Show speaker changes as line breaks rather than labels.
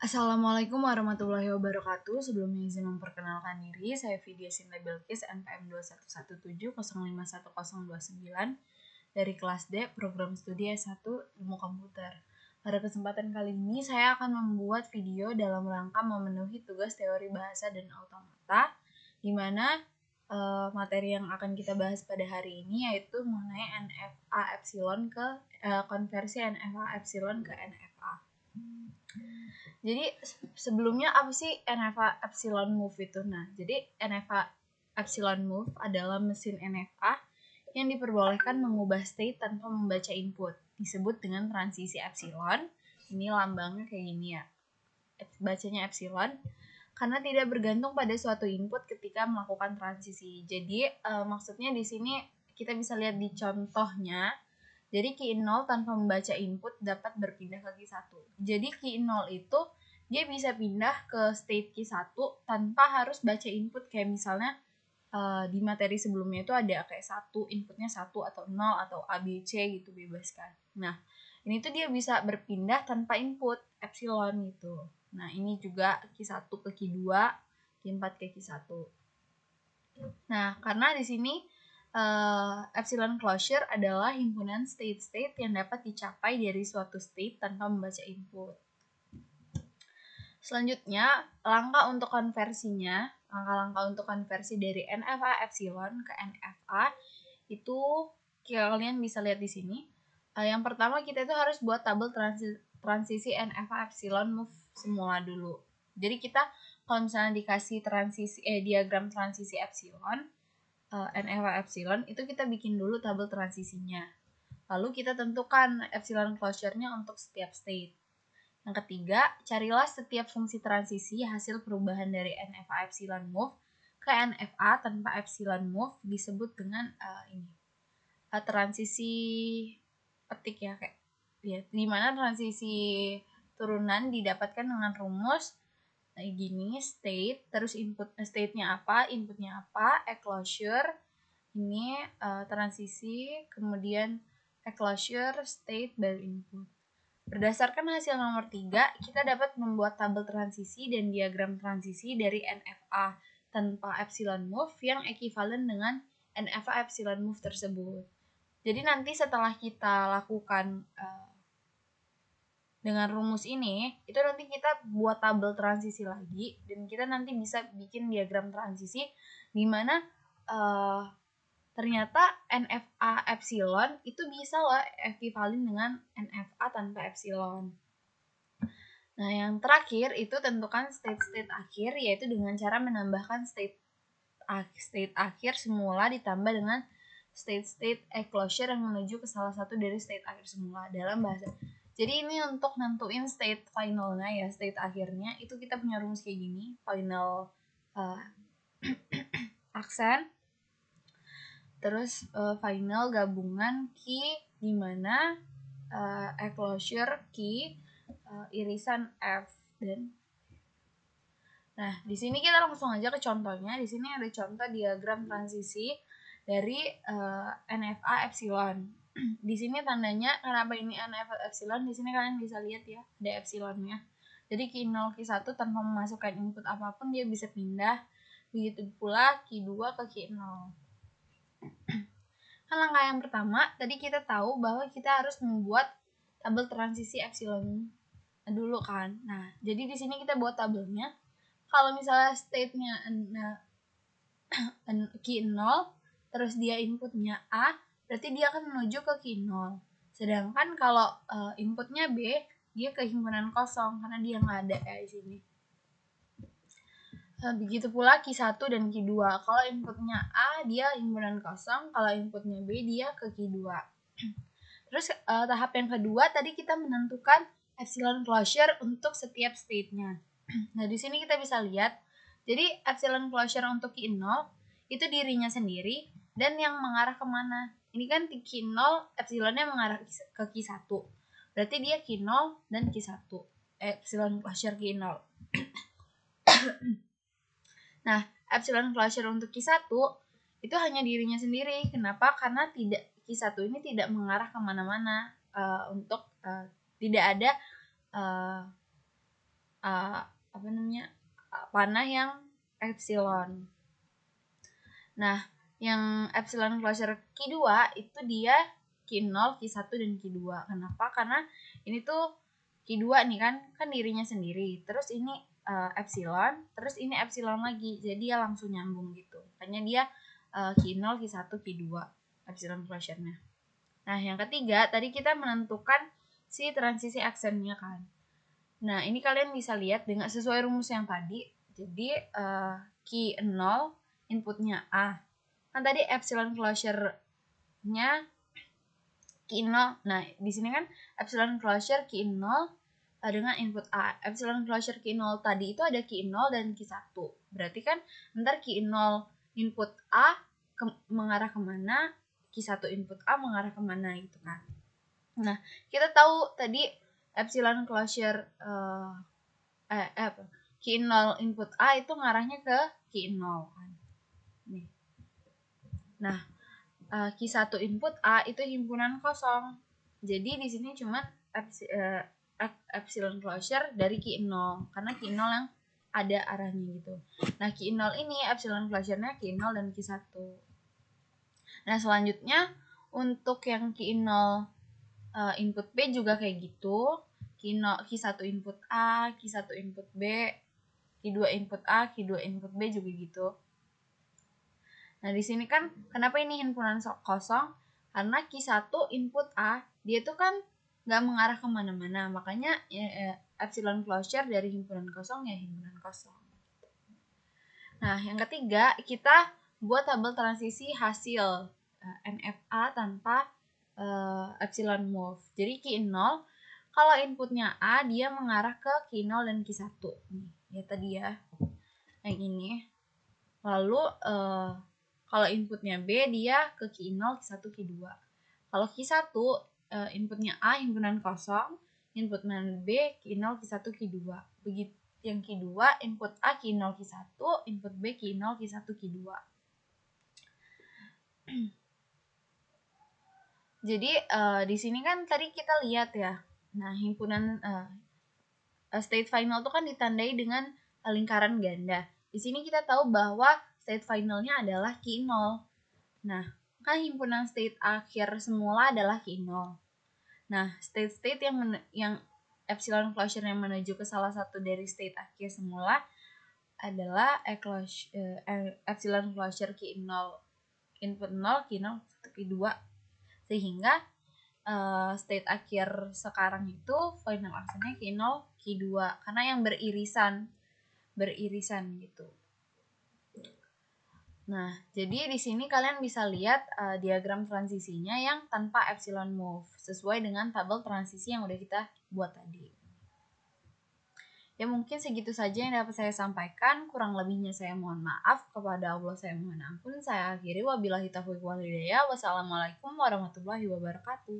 Assalamualaikum warahmatullahi wabarakatuh. Sebelumnya izin memperkenalkan diri, saya Vidya Sinta Bilqis, NPM 211705109 dari kelas D, program studi S1 Ilmu Komputer. Pada kesempatan kali ini, saya akan membuat video dalam rangka memenuhi tugas teori bahasa dan automata, di mana materi yang akan kita bahas pada hari ini yaitu mengenai NFA epsilon ke konversi NFA epsilon ke NFA. Jadi sebelumnya apa sih NFA epsilon move itu? Nah, jadi NFA epsilon move adalah mesin NFA yang diperbolehkan mengubah state tanpa membaca input. Disebut dengan transisi epsilon. Ini lambangnya kayak gini ya. Bacanya epsilon karena tidak bergantung pada suatu input ketika melakukan transisi. Jadi maksudnya di sini kita bisa lihat di contohnya. Jadi key 0 tanpa membaca input dapat berpindah ke key 1. Jadi key 0 itu dia bisa pindah ke state key 1 tanpa harus baca input, kayak misalnya di materi sebelumnya itu ada kayak 1, inputnya 1 atau 0 atau A, B, C gitu, bebas kan. Nah, ini tuh dia bisa berpindah tanpa input, epsilon gitu. Nah, ini juga key 1 ke key 2, key 4 ke key 1. Nah, karena di sini epsilon closure adalah himpunan state-state yang dapat dicapai dari suatu state tanpa membaca input. Selanjutnya, langkah untuk konversinya, langkah-langkah untuk konversi dari NFA epsilon ke NFA itu kalian bisa lihat di sini. Yang pertama kita itu harus buat tabel transisi NFA epsilon move semula dulu. Jadi kita kalau misalnya dikasih diagram transisi epsilon, NFA epsilon, itu kita bikin dulu tabel transisinya. Lalu kita tentukan epsilon closure-nya untuk setiap state. Yang ketiga, carilah setiap fungsi transisi hasil perubahan dari NFA epsilon move ke NFA tanpa epsilon move disebut dengan transisi petik ya, kayak ya, di mana transisi turunan didapatkan dengan rumus gini, state, terus state-nya apa, inputnya apa, closure, ini transisi, kemudian closure, state, baru input. Berdasarkan hasil nomor 3, kita dapat membuat tabel transisi dan diagram transisi dari NFA tanpa epsilon move yang ekivalen dengan NFA epsilon move tersebut. Jadi nanti setelah kita lakukan dengan rumus ini, itu nanti kita buat tabel transisi lagi dan kita nanti bisa bikin diagram transisi di mana ternyata NFA epsilon itu bisa lah ekivalen dengan NFA tanpa epsilon. Nah, yang terakhir itu tentukan state-state akhir, yaitu dengan cara menambahkan state akhir semula ditambah dengan state closure yang menuju ke salah satu dari state akhir semula dalam bahasa. Jadi ini untuk nentuin state finalnya ya, state akhirnya itu kita punya rumus kayak gini, final aksen, terus final gabungan key di mana closure key irisan F dan. Nah, di sini kita langsung aja ke contohnya. Di sini ada contoh diagram transisi dari NFA epsilon. Di sini tandanya kenapa ini NFA epsilon, di sini kalian bisa lihat ya, ada epsilonnya. Jadi key 0 key 1 tanpa memasukkan input apapun dia bisa pindah. Begitu pula key 2 ke key 0. Kan langkah yang pertama, tadi kita tahu bahwa kita harus membuat tabel transisi epsilon dulu kan. Nah, jadi di sini kita buat tabelnya. Kalau misalnya state-nya key 0, terus dia inputnya A, berarti dia akan menuju ke key 0. Sedangkan kalau inputnya B, dia ke himpunan kosong karena dia nggak ada di sini. Begitu pula key 1 dan key 2. Kalau inputnya A, dia himpunan kosong. Kalau inputnya B, dia ke key 2. Terus tahap yang kedua, tadi kita menentukan epsilon closure untuk setiap state-nya. Nah, di sini kita bisa lihat, jadi epsilon closure untuk key 0 itu dirinya sendiri dan yang mengarah kemana. Ini kan key 0, epsilonnya mengarah ke key 1. Berarti dia key 0 dan key 1. Epsilon closure key 0. Nah, epsilon closure untuk key 1 itu hanya dirinya sendiri. Kenapa? Karena key 1 ini tidak mengarah kemana-mana, tidak ada panah yang epsilon. Nah, yang epsilon closure Q2 itu dia Q0, Q1 dan Q2. Kenapa? Karena ini tuh Q2 nih kan dirinya sendiri. Terus ini epsilon, terus ini epsilon lagi. Jadi dia langsung nyambung gitu. Makanya dia Q0, Q1, Q2 epsilon closure-nya. Nah, yang ketiga tadi kita menentukan si transisi aksennya kan. Nah, ini kalian bisa lihat dengan sesuai rumus yang tadi. Jadi Q0 inputnya A. Kan tadi epsilon closure-nya Q0. Nah, di sini kan epsilon closure Q0 dengan input A. Epsilon closure Q0 tadi itu ada Q0 dan Q1. Berarti kan ntar Q0 input A mengarah kemana, Q1 input A mengarah kemana gitu kan. Nah, kita tahu tadi epsilon closure Q0 input A itu ngarahnya ke Q0 kan. Nih. Nah, Q1 input A itu himpunan kosong. Jadi di sini cuma epsilon closure dari Q0 karena Q0 yang ada arahnya gitu. Nah, Q0 ini epsilon closure-nya Q0 dan Q1. Nah, selanjutnya untuk yang Q0 input B juga kayak gitu. Q1 input A, Q1 input B, Q2 input A, Q2 input B juga gitu. Nah, di sini kan kenapa ini himpunan kosong? Karena Q1 input A, dia tuh kan nggak mengarah kemana-mana. Makanya epsilon closure dari himpunan kosong ya himpunan kosong. Nah, yang ketiga, kita buat tabel transisi hasil NFA tanpa epsilon move. Jadi Q0, kalau inputnya A, dia mengarah ke Q0 dan Q1. Nih, ya tadi ya, yang ini. Lalu, kalau inputnya B, dia ke Q0, Q1, Q2. Kalau Q1, inputnya A, himpunan kosong. Inputnya B, Q0, Q1, Q2. Begitu. Yang Q2, input A, Q0, Q1. Input B, Q0, Q1, Q2. Jadi, di sini kan tadi kita lihat ya. Nah, himpunan state final itu kan ditandai dengan lingkaran ganda. Di sini kita tahu bahwa state finalnya adalah Q0. Nah, kan himpunan state akhir semula adalah Q0. Nah, state yang epsilon closure yang menuju ke salah satu dari state akhir semula adalah epsilon closure Q0 input 0, Q0, Q2. Sehingga state akhir sekarang itu final aksennya Q0, Q2 karena yang beririsan gitu. Nah, jadi di sini kalian bisa lihat diagram transisinya yang tanpa epsilon move sesuai dengan tabel transisi yang udah kita buat tadi. Ya mungkin segitu saja yang dapat saya sampaikan. Kurang lebihnya saya mohon maaf. Kepada Allah saya mohon ampun. Saya akhiri wabillahi taufiq wal hidayah. Wassalamualaikum warahmatullahi wabarakatuh.